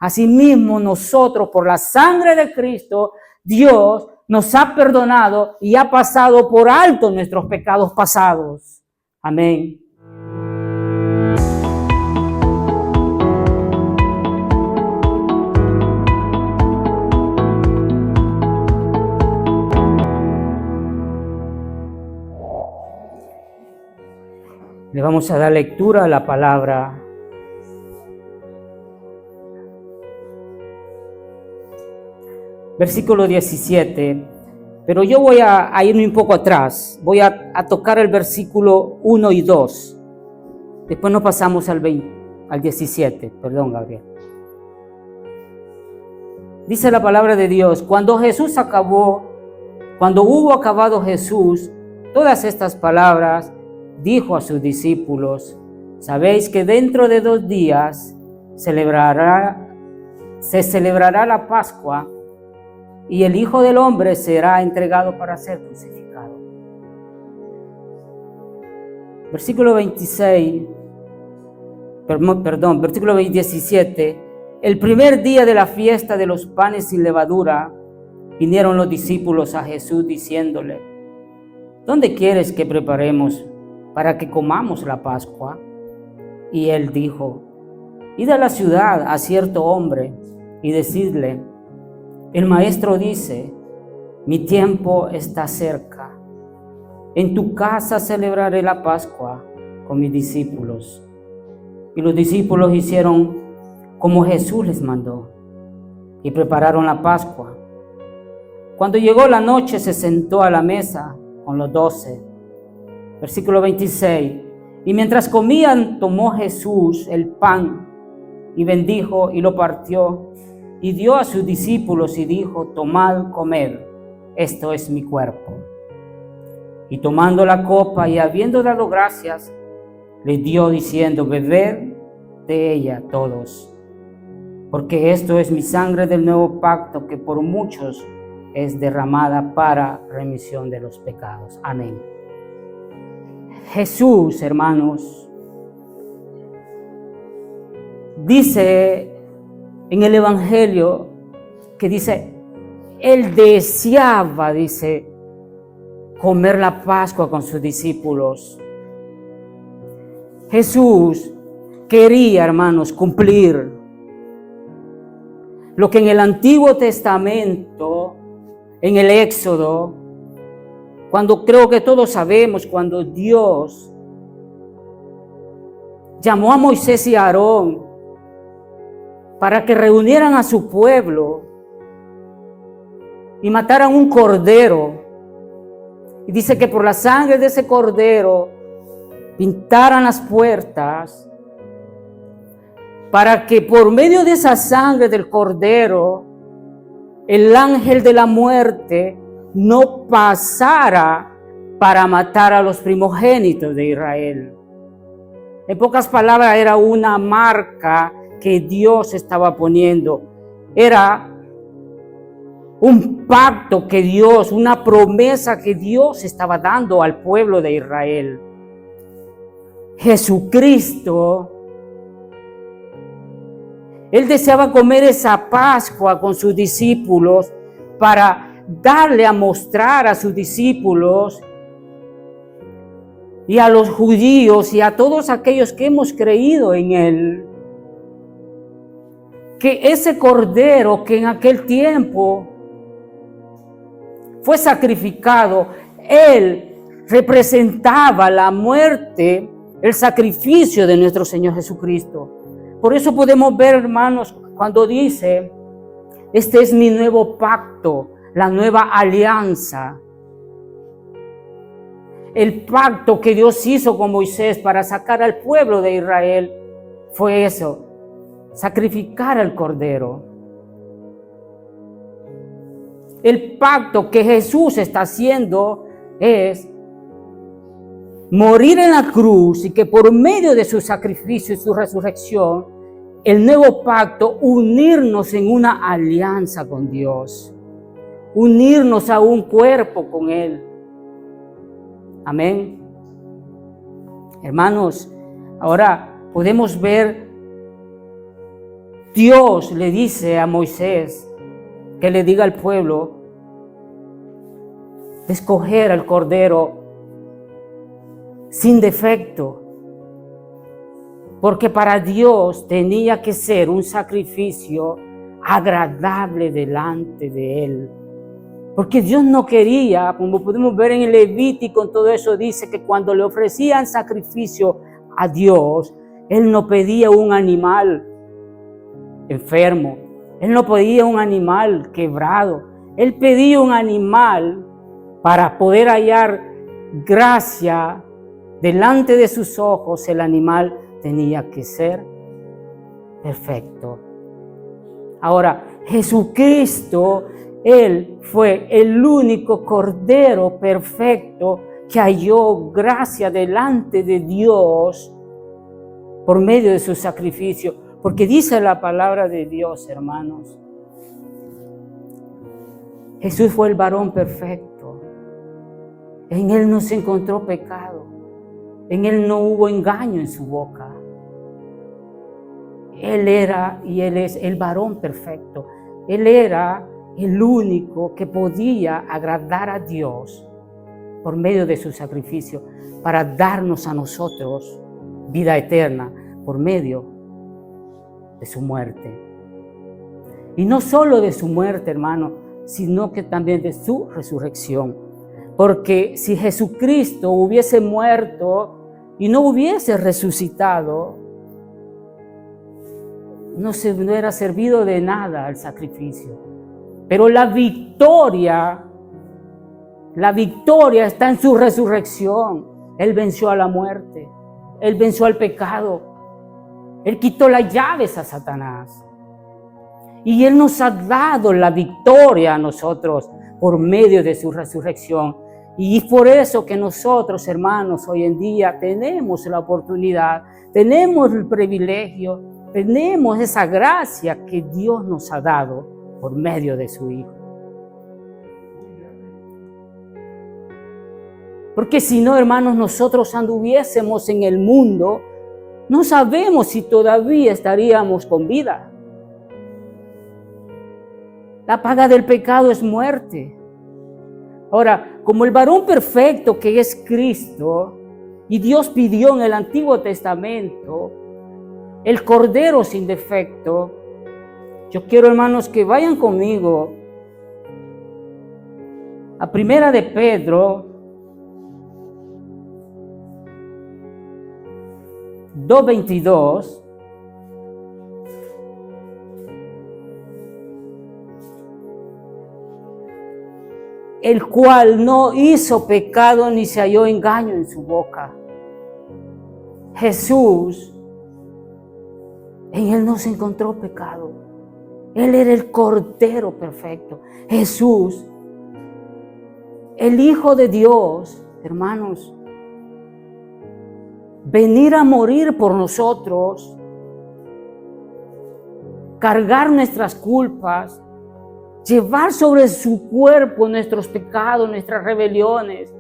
Asimismo, nosotros, por la sangre de Cristo, Dios nos ha perdonado y ha pasado por alto nuestros pecados pasados. Amén. Le vamos a dar lectura a la palabra. Versículo 17. Pero yo voy a irme un poco atrás. Voy a tocar el versículo 1 y 2. Después nos pasamos al 17. Perdón, Gabriel. Dice la palabra de Dios: cuando hubo acabado Jesús todas estas palabras, dijo a sus discípulos: sabéis que dentro de 2 días se celebrará la Pascua, y el Hijo del Hombre será entregado para ser crucificado. Versículo 17. El primer día de la fiesta de los panes sin levadura, vinieron los discípulos a Jesús diciéndole: ¿dónde quieres que preparemos para que comamos la Pascua? Y él dijo: id a la ciudad a cierto hombre y decidle: el maestro dice, mi tiempo está cerca. En tu casa celebraré la Pascua con mis discípulos. Y los discípulos hicieron como Jesús les mandó y prepararon la Pascua. Cuando llegó la noche, se sentó a la mesa con los 12. Versículo 26. Y mientras comían, tomó Jesús el pan y bendijo y lo partió y dio a sus discípulos y dijo: tomad, comed, esto es mi cuerpo. Y tomando la copa y habiendo dado gracias, les dio diciendo: bebed de ella todos, porque esto es mi sangre del nuevo pacto, que por muchos es derramada para remisión de los pecados. Amén. Jesús, hermanos, dice en el Evangelio que dice, él deseaba, comer la Pascua con sus discípulos. Jesús quería, hermanos, cumplir lo que en el Antiguo Testamento, en el Éxodo, cuando creo que todos sabemos, cuando Dios llamó a Moisés y a Aarón para que reunieran a su pueblo y mataran un cordero. Y dice que por la sangre de ese cordero pintaran las puertas, para que por medio de esa sangre del cordero el ángel de la muerte no pasara para matar a los primogénitos de Israel. En pocas palabras, era una marca que Dios estaba poniendo. Era un pacto que Dios, una promesa que Dios estaba dando al pueblo de Israel. Jesucristo, Él deseaba comer esa Pascua con sus discípulos para darle a mostrar a sus discípulos y a los judíos y a todos aquellos que hemos creído en Él, que ese cordero que en aquel tiempo fue sacrificado, Él representaba la muerte, el sacrificio de nuestro Señor Jesucristo. Por eso podemos ver, hermanos, cuando dice, este es mi nuevo pacto, la nueva alianza. El pacto que Dios hizo con Moisés para sacar al pueblo de Israel fue eso, sacrificar al cordero. El pacto que Jesús está haciendo es morir en la cruz, y que por medio de su sacrificio y su resurrección, el nuevo pacto, unirnos en una alianza con Dios, unirnos a un cuerpo con Él. Amén. Hermanos, ahora podemos ver Dios le dice a Moisés que le diga al pueblo de escoger al cordero sin defecto, porque para Dios tenía que ser un sacrificio agradable delante de Él. Porque Dios no quería, como podemos ver en el Levítico, todo eso dice que cuando le ofrecían sacrificio a Dios, Él no pedía un animal enfermo, Él no pedía un animal quebrado, Él pedía un animal para poder hallar gracia delante de sus ojos. El animal tenía que ser perfecto. Ahora, Jesucristo, Él fue el único cordero perfecto que halló gracia delante de Dios por medio de su sacrificio. Porque dice la palabra de Dios, hermanos, Jesús fue el varón perfecto. En Él no se encontró pecado. En Él no hubo engaño en su boca. Él era y Él es el varón perfecto. Él era el único que podía agradar a Dios por medio de su sacrificio para darnos a nosotros vida eterna por medio de su muerte. Y no solo de su muerte, hermano, sino que también de su resurrección. Porque si Jesucristo hubiese muerto y no hubiese resucitado, no se hubiera servido de nada el sacrificio. Pero la victoria está en su resurrección. Él venció a la muerte, Él venció al pecado, Él quitó las llaves a Satanás. Y Él nos ha dado la victoria a nosotros por medio de su resurrección. Y es por eso que nosotros, hermanos, hoy en día tenemos la oportunidad, tenemos el privilegio, tenemos esa gracia que Dios nos ha dado por medio de su Hijo. Porque si no, hermanos, nosotros anduviésemos en el mundo, no sabemos si todavía estaríamos con vida. La paga del pecado es muerte. Ahora, como el varón perfecto que es Cristo, y Dios pidió en el Antiguo Testamento el cordero sin defecto, yo quiero, hermanos, que vayan conmigo a Primera de Pedro 2:22. El cual no hizo pecado ni se halló engaño en su boca. Jesús, en Él no se encontró pecado. Él era el Cordero perfecto. Jesús, el Hijo de Dios, hermanos, venir a morir por nosotros, cargar nuestras culpas, llevar sobre su cuerpo nuestros pecados, nuestras rebeliones.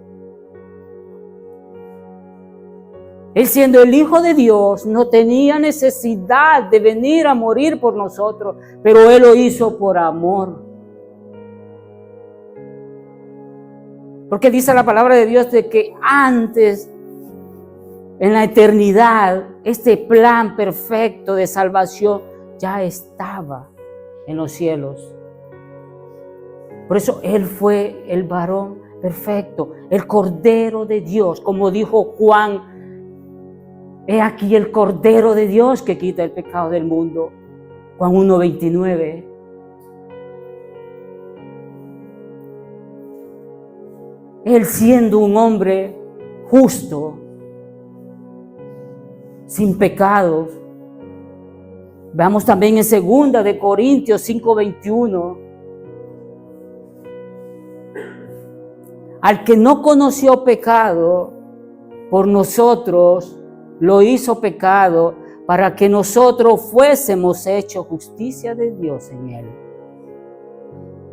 Él, siendo el Hijo de Dios, no tenía necesidad de venir a morir por nosotros, pero Él lo hizo por amor. Porque dice la palabra de Dios de que antes, en la eternidad, este plan perfecto de salvación ya estaba en los cielos. Por eso Él fue el varón perfecto, el Cordero de Dios. Como dijo Juan, he aquí el Cordero de Dios que quita el pecado del mundo. Juan 1:29. Él, siendo un hombre justo, sin pecados. Veamos también en 2 de Corintios 5:21. Al que no conoció pecado, por nosotros lo hizo pecado, para que nosotros fuésemos hechos justicia de Dios en Él.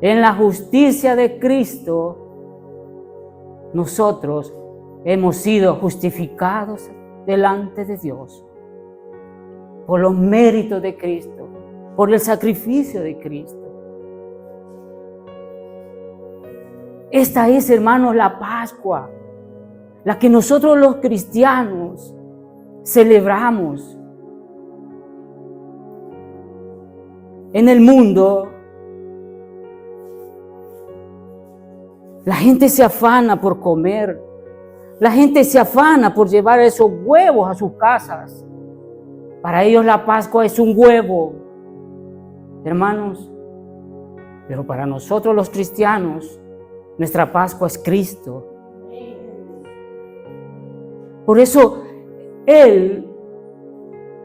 En la justicia de Cristo, nosotros hemos sido justificados delante de Dios por los méritos de Cristo, por el sacrificio de Cristo. Esta es, hermanos, la Pascua, la que nosotros los cristianos celebramos. En el mundo, la gente se afana por comer. La gente se afana por llevar esos huevos a sus casas. Para ellos la Pascua es un huevo, hermanos. Pero para nosotros los cristianos, nuestra Pascua es Cristo. Por eso Él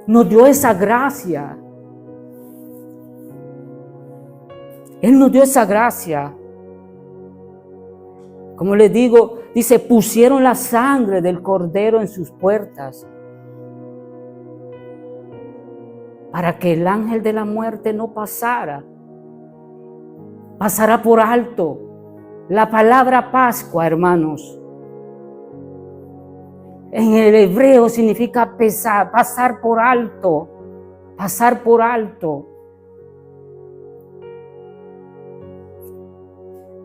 nos dio esa gracia. Él nos dio esa gracia. Como les digo, dice, pusieron la sangre del Cordero en sus puertas para que el ángel de la muerte no pasara por alto. La palabra Pascua, hermanos, en el hebreo significa pasar por alto, pasar por alto.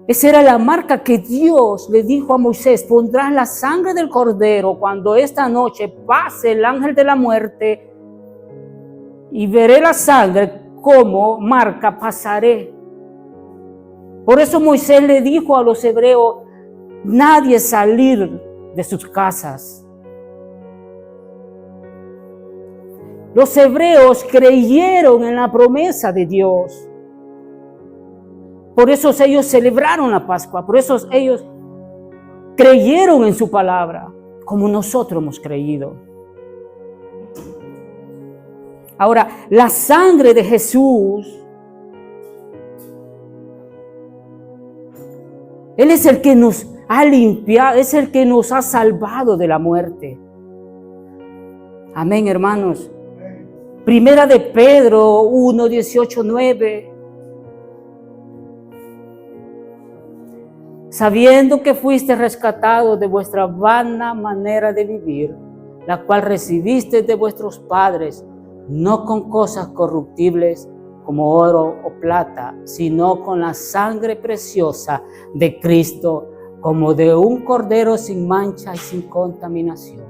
Esa era la marca que Dios le dijo a Moisés: pondrás la sangre del Cordero cuando esta noche pase el ángel de la muerte, y veré la sangre como marca, pasaré. Por eso Moisés le dijo a los hebreos: nadie salir de sus casas. Los hebreos creyeron en la promesa de Dios. Por eso ellos celebraron la Pascua, por eso ellos creyeron en su palabra, como nosotros hemos creído. Ahora, la sangre de Jesús, Él es el que nos ha limpiado, es el que nos ha salvado de la muerte. Amén, hermanos. Primera de Pedro 1, 18, 9. Sabiendo que fuiste rescatados de vuestra vana manera de vivir, la cual recibiste de vuestros padres, no con cosas corruptibles como oro o plata, sino con la sangre preciosa de Cristo, como de un cordero sin mancha y sin contaminación.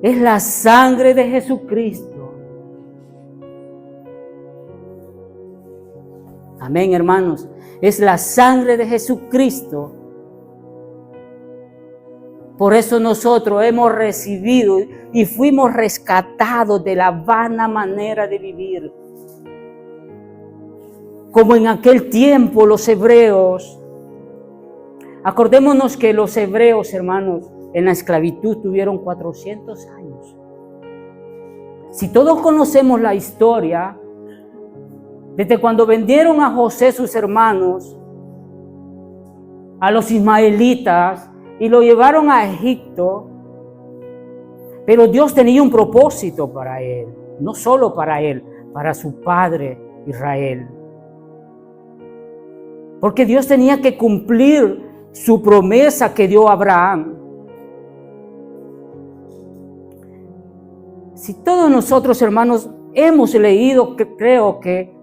Es la sangre de Jesucristo. Amén, hermanos. Es la sangre de Jesucristo. Por eso nosotros hemos recibido y fuimos rescatados de la vana manera de vivir. Como en aquel tiempo los hebreos. Acordémonos que los hebreos, hermanos, en la esclavitud tuvieron 400 años. Si todos conocemos la historia, desde cuando vendieron a José sus hermanos, a los ismaelitas, y lo llevaron a Egipto, pero Dios tenía un propósito para él, no solo para él, para su padre Israel. Porque Dios tenía que cumplir su promesa que dio a Abraham. Si todos nosotros, hermanos, hemos leído, creo que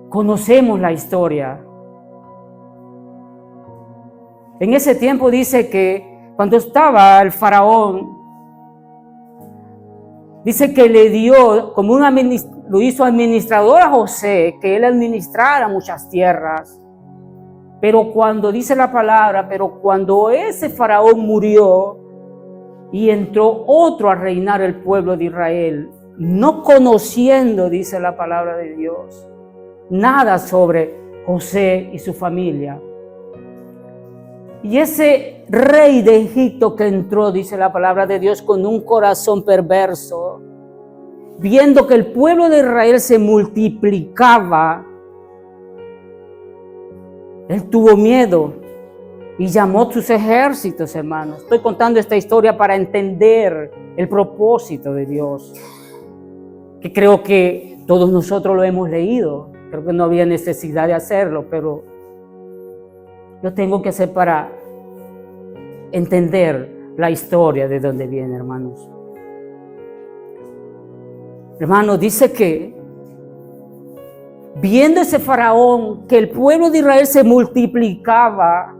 conocemos la historia. En ese tiempo dice que cuando estaba el faraón, dice que le dio como lo hizo administrador a José, que él administrara muchas tierras. Pero cuando dice la palabra, pero cuando ese faraón murió y entró otro a reinar el pueblo de Israel, no conociendo, dice la palabra de Dios, nada sobre José y su familia. Y ese rey de Egipto que entró, dice la palabra de Dios, con un corazón perverso, viendo que el pueblo de Israel se multiplicaba, él tuvo miedo y llamó a sus ejércitos, hermanos. Estoy contando esta historia para entender el propósito de Dios, que creo que todos nosotros lo hemos leído. Creo que no había necesidad de hacerlo, pero lo tengo que hacer para entender la historia de dónde viene, hermanos. Hermano, dice que viendo ese faraón que el pueblo de Israel se multiplicaba,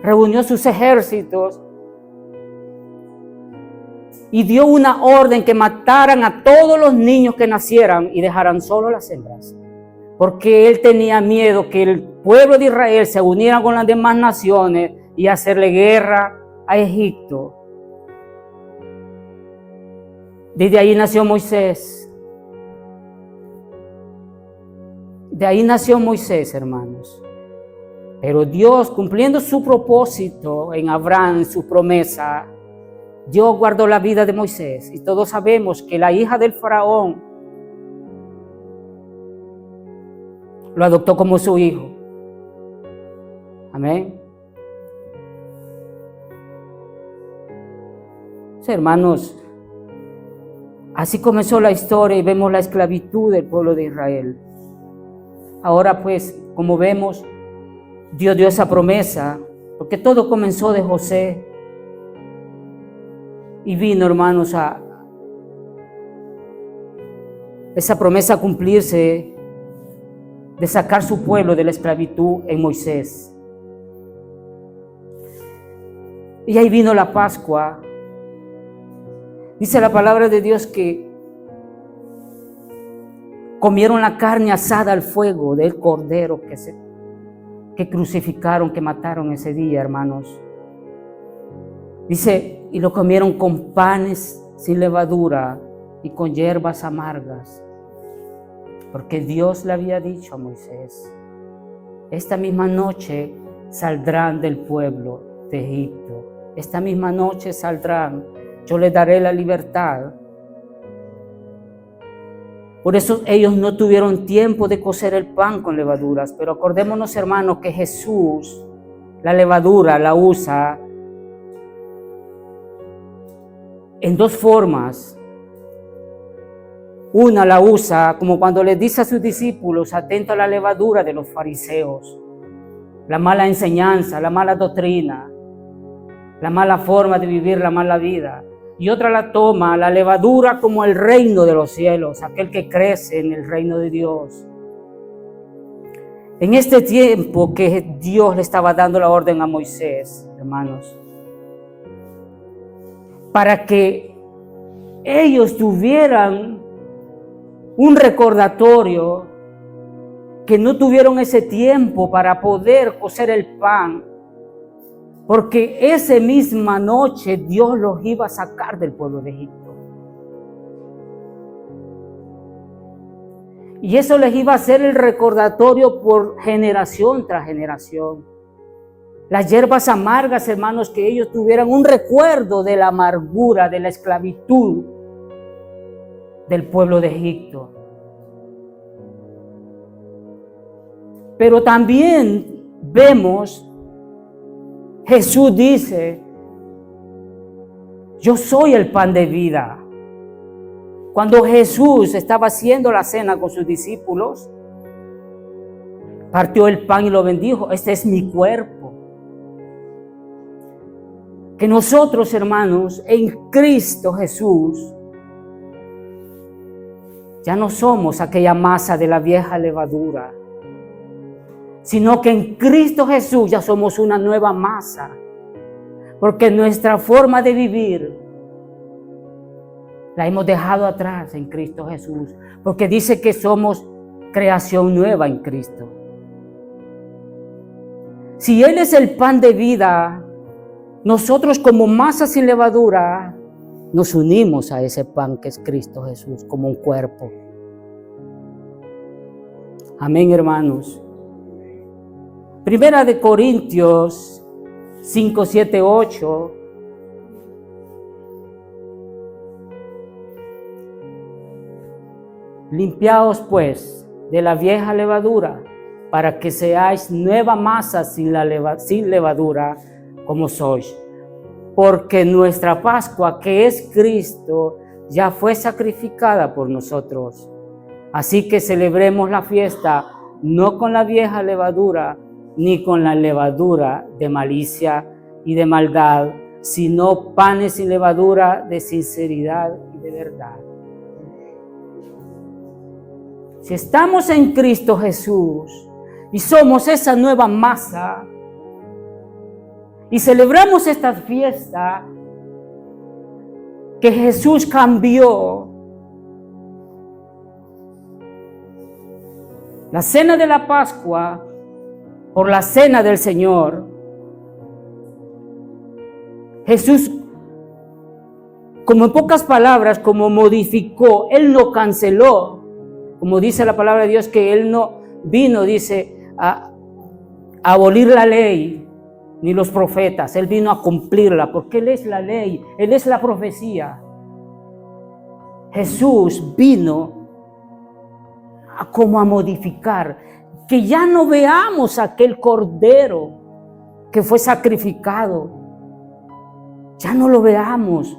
reunió sus ejércitos y dio una orden que mataran a todos los niños que nacieran y dejaran solo las hembras, porque él tenía miedo que el pueblo de Israel se uniera con las demás naciones y hacerle guerra a Egipto. Desde ahí nació Moisés. De ahí nació Moisés, hermanos. Pero Dios, cumpliendo su propósito en Abraham, en su promesa, Dios guardó la vida de Moisés. Y todos sabemos que la hija del faraón lo adoptó como su hijo. Amén. Sí, hermanos, así comenzó la historia y vemos la esclavitud del pueblo de Israel. Ahora pues, como vemos, Dios dio esa promesa, porque todo comenzó de José. Y vino, hermanos, a esa promesa a cumplirse de sacar su pueblo de la esclavitud en Moisés. Y ahí vino la Pascua. Dice la palabra de Dios que comieron la carne asada al fuego del cordero que crucificaron, que mataron ese día, hermanos. Dice, y lo comieron con panes sin levadura y con hierbas amargas. Porque Dios le había dicho a Moisés, esta misma noche saldrán del pueblo de Egipto. Esta misma noche saldrán, yo les daré la libertad. Por eso ellos no tuvieron tiempo de cocer el pan con levaduras. Pero acordémonos, hermanos, que Jesús la levadura la usa en dos formas. Una la usa como cuando les dice a sus discípulos, atento a la levadura de los fariseos, la mala enseñanza, la mala doctrina, la mala forma de vivir la mala vida. Y otra la toma, la levadura, como el reino de los cielos, aquel que crece en el reino de Dios. En este tiempo que Dios le estaba dando la orden a Moisés, hermanos, para que ellos tuvieran un recordatorio, que no tuvieron ese tiempo para poder cocer el pan, porque esa misma noche Dios los iba a sacar del pueblo de Egipto. Y eso les iba a hacer el recordatorio por generación tras generación. Las hierbas amargas, hermanos, que ellos tuvieran un recuerdo de la amargura, de la esclavitud del pueblo de Egipto. Pero también vemos, Jesús dice, yo soy el pan de vida. Cuando Jesús estaba haciendo la cena con sus discípulos, partió el pan y lo bendijo. Este es mi cuerpo. Que nosotros, hermanos, en Cristo Jesús, ya no somos aquella masa de la vieja levadura, sino que en Cristo Jesús ya somos una nueva masa, porque nuestra forma de vivir la hemos dejado atrás en Cristo Jesús, porque dice que somos creación nueva en Cristo. Si Él es el pan de vida, nosotros como masa sin levadura nos unimos a ese pan que es Cristo Jesús como un cuerpo. Amén, hermanos. Primera de Corintios 5, 7, 8. Limpiaos pues de la vieja levadura, para que seáis nueva masa sin levadura, como sois. Porque nuestra Pascua, que es Cristo, ya fue sacrificada por nosotros. Así que celebremos la fiesta no con la vieja levadura, ni con la levadura de malicia y de maldad, sino panes sin levadura de sinceridad y de verdad. Si estamos en Cristo Jesús y somos esa nueva masa y celebramos esta fiesta que Jesús cambió, la cena de la Pascua por la cena del Señor, Jesús, como en pocas palabras, como modificó, Él no canceló, como dice la palabra de Dios, que Él no vino, dice, a abolir la ley, ni los profetas, Él vino a cumplirla, porque Él es la ley, Él es la profecía. Jesús vino como a modificar, que ya no veamos aquel cordero que fue sacrificado, ya no lo veamos,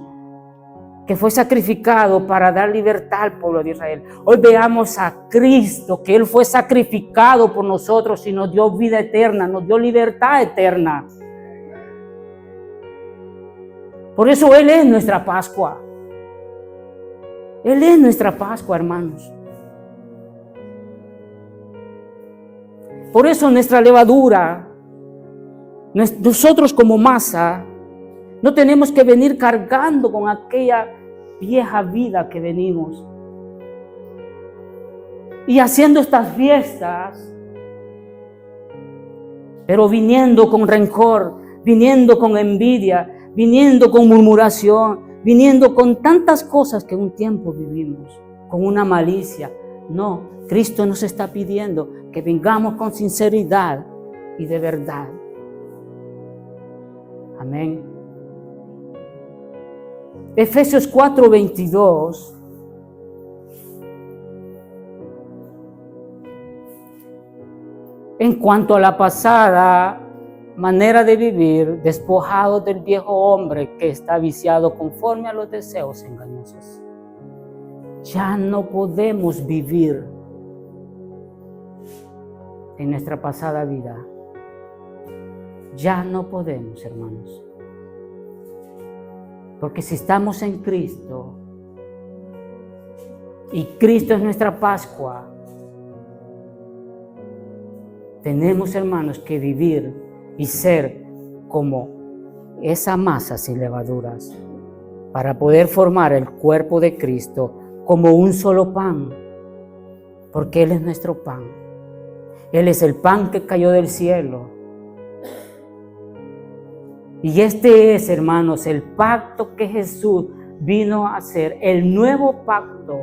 que fue sacrificado para dar libertad al pueblo de Israel. Hoy veamos a Cristo, que Él fue sacrificado por nosotros y nos dio vida eterna, nos dio libertad eterna. Por eso Él es nuestra Pascua. Él es nuestra Pascua, hermanos. Por eso nuestra levadura, nosotros como masa, no tenemos que venir cargando con aquella vieja vida que venimos. Y haciendo estas fiestas, pero viniendo con rencor, viniendo con envidia, viniendo con murmuración, viniendo con tantas cosas que un tiempo vivimos, con una malicia. No, Cristo nos está pidiendo que vengamos con sinceridad y de verdad. Amén. Efesios 4:22. En cuanto a la pasada manera de vivir, despojados del viejo hombre que está viciado conforme a los deseos engañosos. Ya no podemos vivir en nuestra pasada vida. Ya no podemos, hermanos. Porque si estamos en Cristo y Cristo es nuestra Pascua, tenemos, hermanos, que vivir y ser como esa masa sin levaduras para poder formar el cuerpo de Cristo como un solo pan, porque Él es nuestro pan. Él es el pan que cayó del cielo. Y este es, hermanos, el pacto que Jesús vino a hacer, el nuevo pacto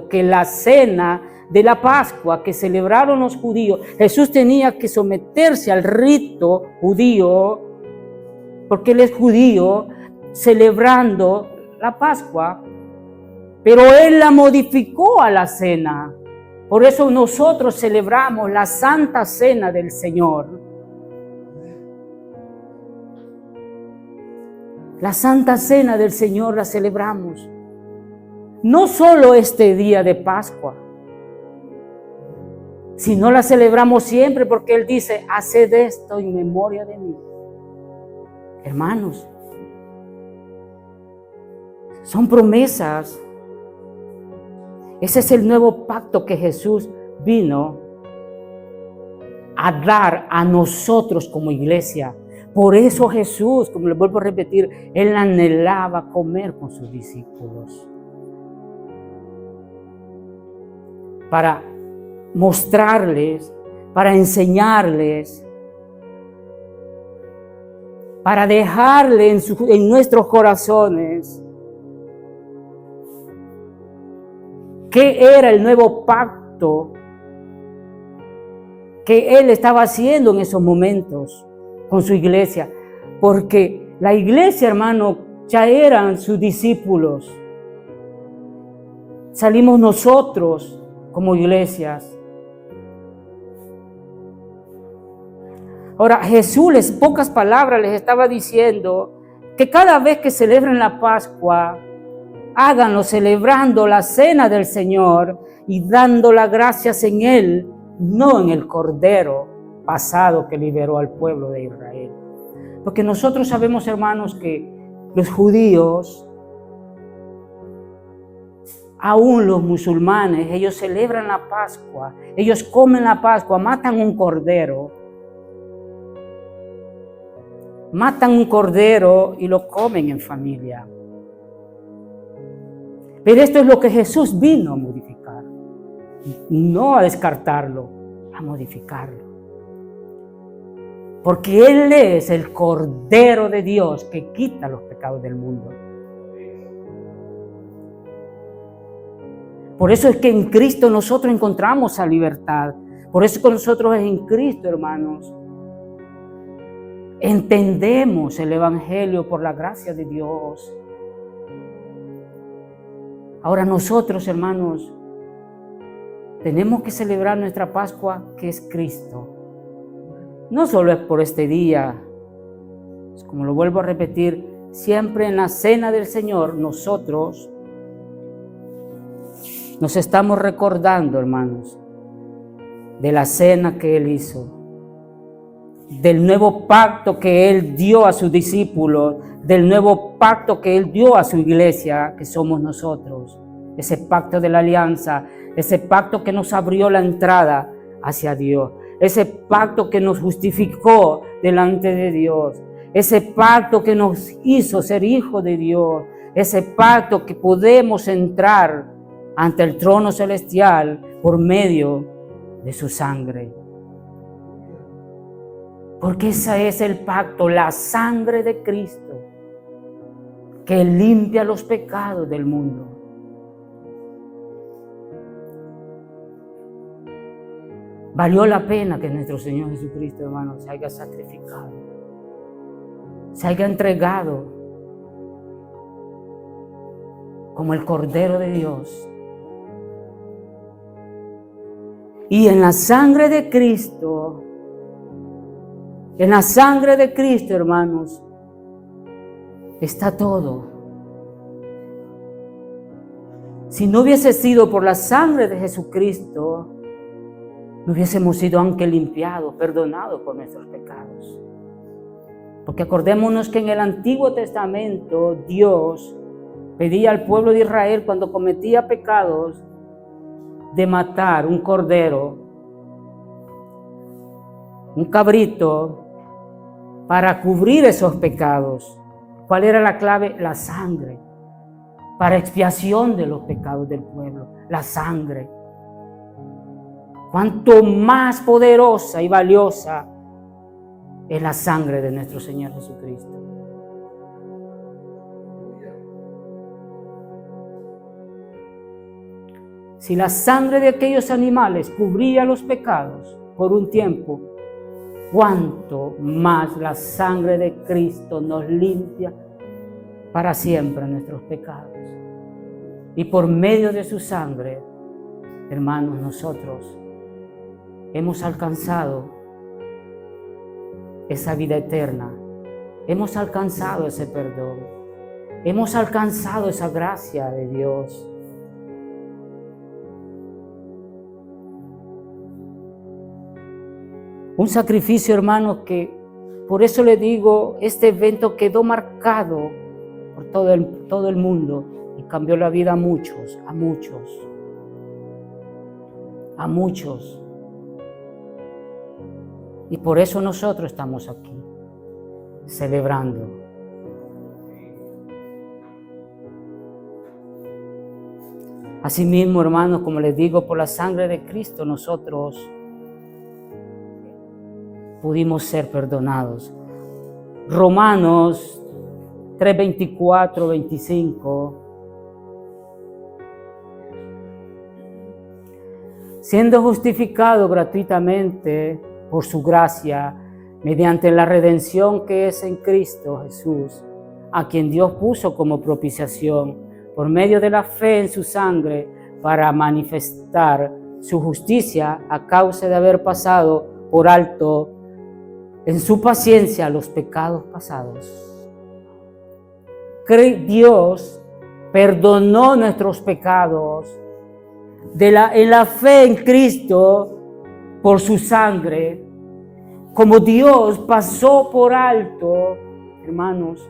que la cena de la Pascua que celebraron los judíos, Jesús tenía que someterse al rito judío, porque Él es judío, celebrando la Pascua, pero Él la modificó a la cena. Por eso nosotros celebramos la Santa Cena del Señor. La Santa Cena del Señor la celebramos. No solo este día de Pascua, sino la celebramos siempre, porque Él dice, haced esto en memoria de mí. Hermanos, son promesas. Ese es el nuevo pacto que Jesús vino a dar a nosotros como iglesia. Por eso Jesús, como les vuelvo a repetir, Él anhelaba comer con sus discípulos. Para mostrarles, para enseñarles, para dejarle en nuestros corazones qué era el nuevo pacto que Él estaba haciendo en esos momentos con su iglesia. Porque la iglesia, hermano, ya eran sus discípulos. Salimos nosotros como iglesias. Ahora, Jesús, pocas palabras, les estaba diciendo que cada vez que celebren la Pascua, háganlo celebrando la cena del Señor y dando las gracias en Él, no en el Cordero pasado que liberó al pueblo de Israel. Porque nosotros sabemos, hermanos, que los judíos Aún los musulmanes, ellos celebran la Pascua, ellos comen la Pascua, matan un cordero y lo comen en familia. Pero esto es lo que Jesús vino a modificar, no a descartarlo, a modificarlo. Porque Él es el Cordero de Dios que quita los pecados del mundo. Por eso es que en Cristo nosotros encontramos esa libertad. Por eso que nosotros en Cristo, hermanos, entendemos el Evangelio por la gracia de Dios. Ahora nosotros, hermanos, tenemos que celebrar nuestra Pascua, que es Cristo. No solo es por este día, como lo vuelvo a repetir, siempre en la cena del Señor nosotros nos estamos recordando, hermanos, de la cena que Él hizo, del nuevo pacto que Él dio a sus discípulos, del nuevo pacto que Él dio a su iglesia, que somos nosotros. Ese pacto de la alianza, ese pacto que nos abrió la entrada hacia Dios, ese pacto que nos justificó delante de Dios, ese pacto que nos hizo ser hijos de Dios, ese pacto que podemos entrar ante el trono celestial por medio de su sangre. Porque ese es el pacto, la sangre de Cristo, que limpia los pecados del mundo. Valió la pena que nuestro Señor Jesucristo, hermanos, se haya sacrificado, se haya entregado como el Cordero de Dios. Y en la sangre de Cristo, hermanos, está todo. Si no hubiese sido por la sangre de Jesucristo, no hubiésemos sido aunque limpiados, perdonados por nuestros pecados. Porque acordémonos que en el Antiguo Testamento Dios pedía al pueblo de Israel, cuando cometía pecados, de matar un cordero, un cabrito, para cubrir esos pecados. ¿Cuál era la clave? La sangre, para expiación de los pecados del pueblo, la sangre. Cuánto más poderosa y valiosa es la sangre de nuestro Señor Jesucristo. Si la sangre de aquellos animales cubría los pecados por un tiempo, cuánto más la sangre de Cristo nos limpia para siempre nuestros pecados. Y por medio de su sangre, hermanos, nosotros hemos alcanzado esa vida eterna, hemos alcanzado ese perdón, hemos alcanzado esa gracia de Dios. Un sacrificio, hermanos, que por eso le digo, este evento quedó marcado por todo el mundo y cambió la vida a muchos. Y por eso nosotros estamos aquí, celebrando. Asimismo, hermanos, como les digo, por la sangre de Cristo nosotros pudimos ser perdonados. Romanos 3:24, 25. Siendo justificado gratuitamente por su gracia, mediante la redención que es en Cristo Jesús, a quien Dios puso como propiciación, por medio de la fe en su sangre, para manifestar su justicia a causa de haber pasado por alto en su paciencia los pecados pasados. Dios perdonó nuestros pecados en la fe en Cristo por su sangre. Como Dios pasó por alto, hermanos,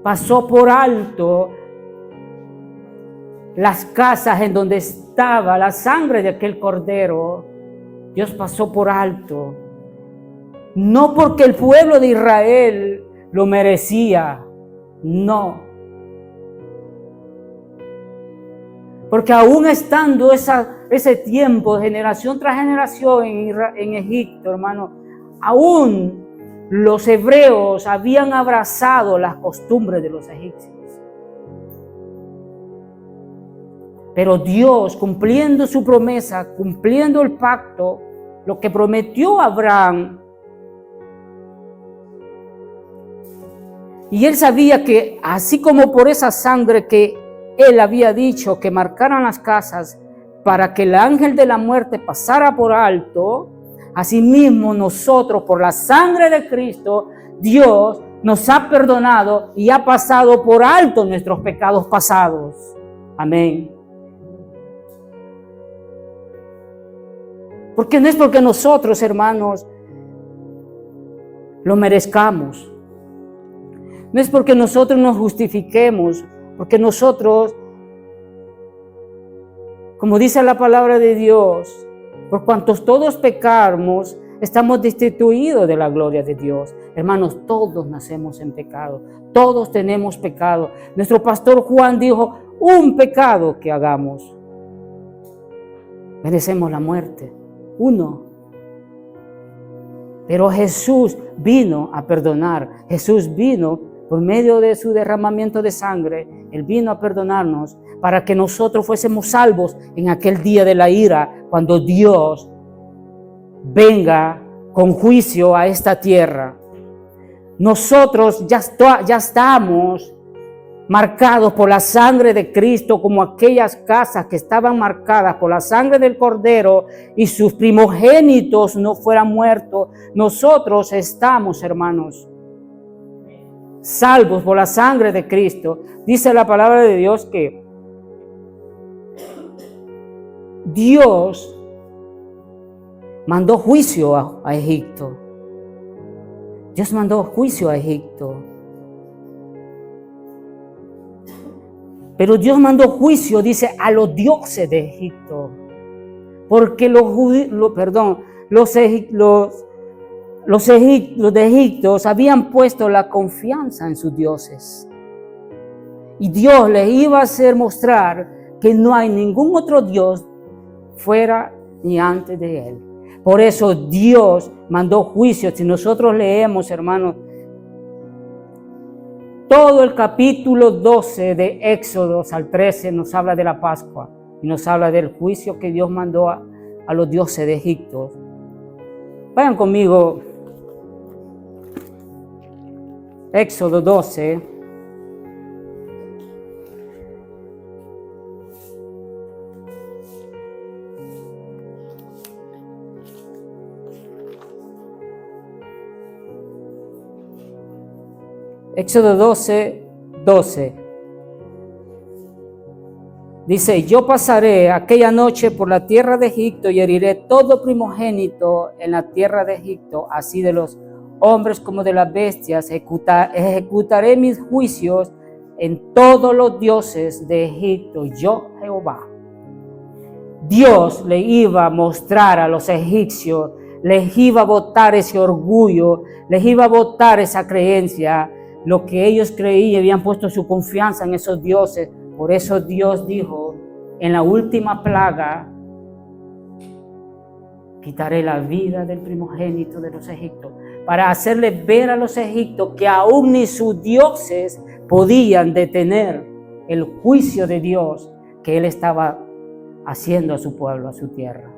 pasó por alto las casas en donde estaba la sangre de aquel cordero, Dios pasó por alto. No porque el pueblo de Israel lo merecía, no. Porque aún estando ese tiempo, generación tras generación en Egipto, hermano, aún los hebreos habían abrazado las costumbres de los egipcios. Pero Dios, cumpliendo su promesa, cumpliendo el pacto, lo que prometió a Abraham, y él sabía que así como por esa sangre que él había dicho que marcaran las casas para que el ángel de la muerte pasara por alto, asimismo nosotros por la sangre de Cristo, Dios nos ha perdonado y ha pasado por alto nuestros pecados pasados. Amén. Porque no es porque nosotros, hermanos, lo merezcamos. No es porque nosotros nos justifiquemos, porque nosotros, como dice la palabra de Dios, por cuantos todos pecamos, estamos destituidos de la gloria de Dios. Hermanos, todos nacemos en pecado, todos tenemos pecado. Nuestro pastor Juan dijo, un pecado que hagamos, merecemos la muerte, uno. Pero Jesús vino a perdonar, Jesús vino por medio de su derramamiento de sangre, Él vino a perdonarnos para que nosotros fuésemos salvos en aquel día de la ira, cuando Dios venga con juicio a esta tierra. Nosotros ya estamos marcados por la sangre de Cristo, como aquellas casas que estaban marcadas por la sangre del Cordero y sus primogénitos no fueran muertos. Nosotros estamos, hermanos, salvos por la sangre de Cristo. Dice la palabra de Dios que Dios mandó juicio a Egipto. Dios mandó juicio a Egipto. Pero Dios mandó juicio, dice, a los dioses de Egipto. Porque los de Egipto habían puesto la confianza en sus dioses. Y Dios les iba a hacer mostrar que no hay ningún otro Dios fuera ni antes de Él. Por eso Dios mandó juicio. Si nosotros leemos, hermanos, todo el capítulo 12 de Éxodo al 13 nos habla de la Pascua y nos habla del juicio que Dios mandó a los dioses de Egipto. Vayan conmigo, Éxodo 12. Éxodo 12. Dice, yo pasaré aquella noche por la tierra de Egipto y heriré todo primogénito en la tierra de Egipto, así de los hombres como de las bestias. Ejecutaré mis juicios en todos los dioses de Egipto, yo Jehová. Dios le iba a mostrar a los egipcios, les iba a botar ese orgullo, les iba a botar esa creencia, lo que ellos creían, habían puesto su confianza en esos dioses. Por eso Dios dijo, en la última plaga, quitaré la vida del primogénito de los egipcios, para hacerles ver a los egipcios que aún ni sus dioses podían detener el juicio de Dios que Él estaba haciendo a su pueblo, a su tierra.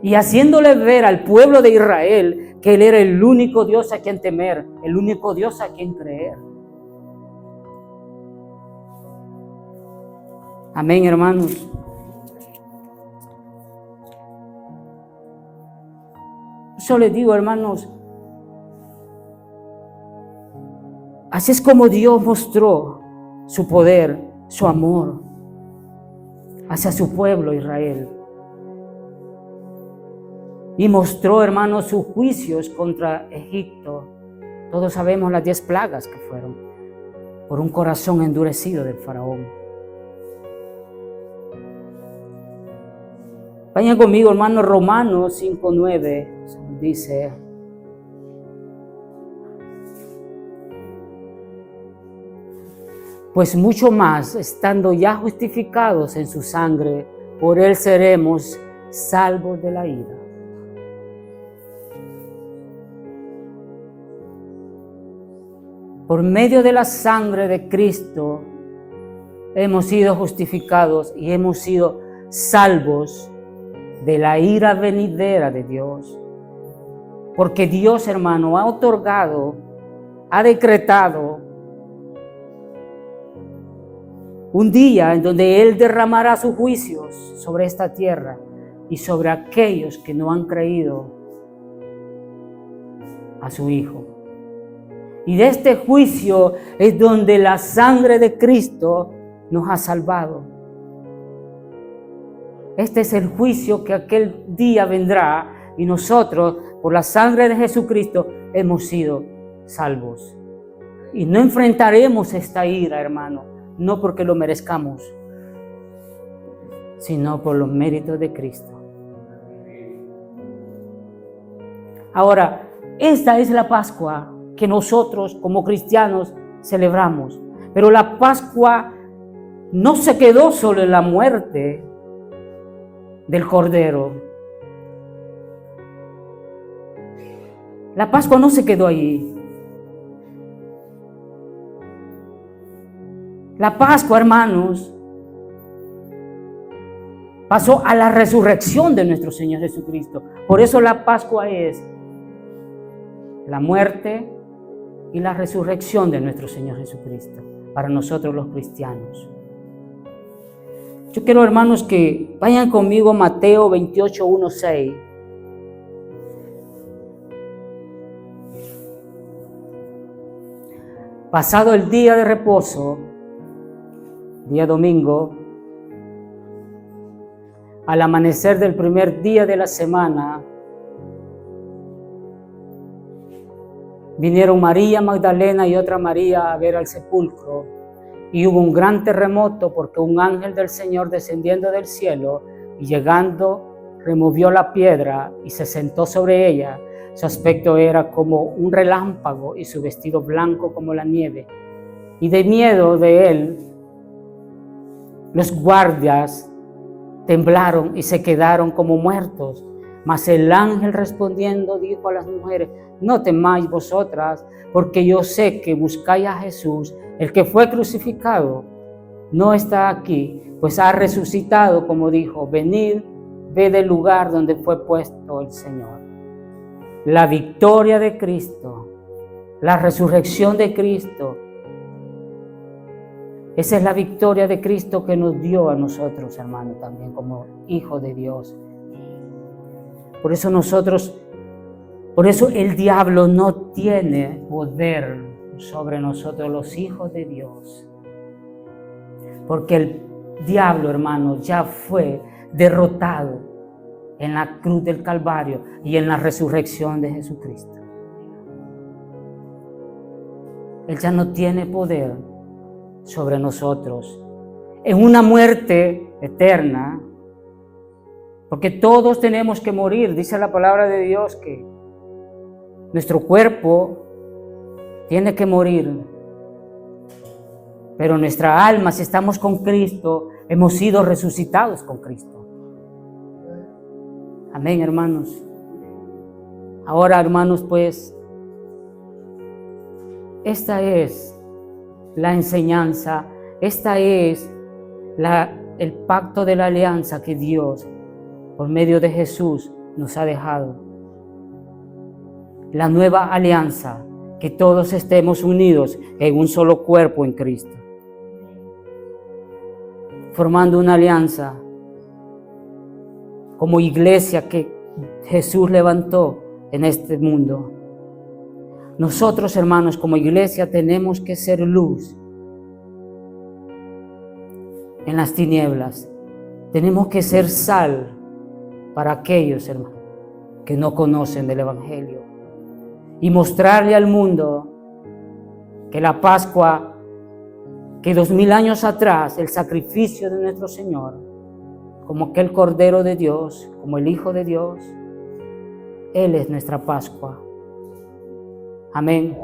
Y haciéndole ver al pueblo de Israel que Él era el único Dios a quien temer, el único Dios a quien creer. Amén, hermanos. Yo les digo, hermanos, así es como Dios mostró su poder, su amor hacia su pueblo Israel. Y mostró, hermanos, sus juicios contra Egipto. Todos sabemos las 10 plagas que fueron. por un corazón endurecido del faraón. Vayan conmigo, hermanos, Romanos 5:9 dice: pues mucho más, estando ya justificados en su sangre, por él seremos salvos de la ira. Por medio de la sangre de Cristo hemos sido justificados y hemos sido salvos de la ira venidera de Dios. Porque Dios, hermano, ha otorgado, ha decretado un día en donde Él derramará sus juicios sobre esta tierra y sobre aquellos que no han creído a su Hijo. Y de este juicio es donde la sangre de Cristo nos ha salvado. Este es el juicio que aquel día vendrá y nosotros, por la sangre de Jesucristo, hemos sido salvos. Y no enfrentaremos esta ira, hermano, no porque lo merezcamos, sino por los méritos de Cristo. Ahora, esta es la Pascua que nosotros como cristianos celebramos. Pero la Pascua no se quedó solo en la muerte del Cordero. La Pascua no se quedó allí. La Pascua, hermanos, pasó a la resurrección de nuestro Señor Jesucristo. Por eso la Pascua es la muerte y la resurrección de nuestro Señor Jesucristo para nosotros los cristianos. Yo quiero, hermanos, que vayan conmigo a Mateo 28:1-6. Pasado el día de reposo, día domingo, al amanecer del primer día de la semana, vinieron María Magdalena y otra María a ver al sepulcro, y hubo un gran terremoto porque un ángel del Señor descendiendo del cielo y llegando removió la piedra y se sentó sobre ella. Su aspecto era como un relámpago y su vestido blanco como la nieve. Y de miedo de él, los guardias temblaron y se quedaron como muertos. Mas el ángel respondiendo dijo a las mujeres: no temáis vosotras, porque yo sé que buscáis a Jesús, el que fue crucificado. No está aquí, pues ha resucitado, como dijo. Venid, ved el lugar donde fue puesto el Señor. La victoria de Cristo, la resurrección de Cristo, esa es la victoria de Cristo que nos dio a nosotros, hermanos, también como hijos de Dios. Por eso el diablo no tiene poder sobre nosotros, los hijos de Dios. Porque el diablo, hermano, ya fue derrotado en la cruz del Calvario y en la resurrección de Jesucristo. Él ya no tiene poder sobre nosotros. En una muerte eterna, porque todos tenemos que morir. Dice la palabra de Dios que nuestro cuerpo tiene que morir, pero nuestra alma, si estamos con Cristo, hemos sido resucitados con Cristo. Amén, hermanos. Ahora, hermanos, pues, esta es la enseñanza, esta es el pacto de la alianza que Dios, por medio de Jesús, nos ha dejado. La nueva alianza, que todos estemos unidos en un solo cuerpo en Cristo, formando una alianza como iglesia que Jesús levantó en este mundo. Nosotros, hermanos, como iglesia tenemos que ser luz en las tinieblas. Tenemos que ser sal para aquellos, hermanos, que no conocen del Evangelio. Y mostrarle al mundo que la Pascua que 2000 años atrás el sacrificio de nuestro Señor, como aquel Cordero de Dios, como el Hijo de Dios, Él es nuestra Pascua. Amén.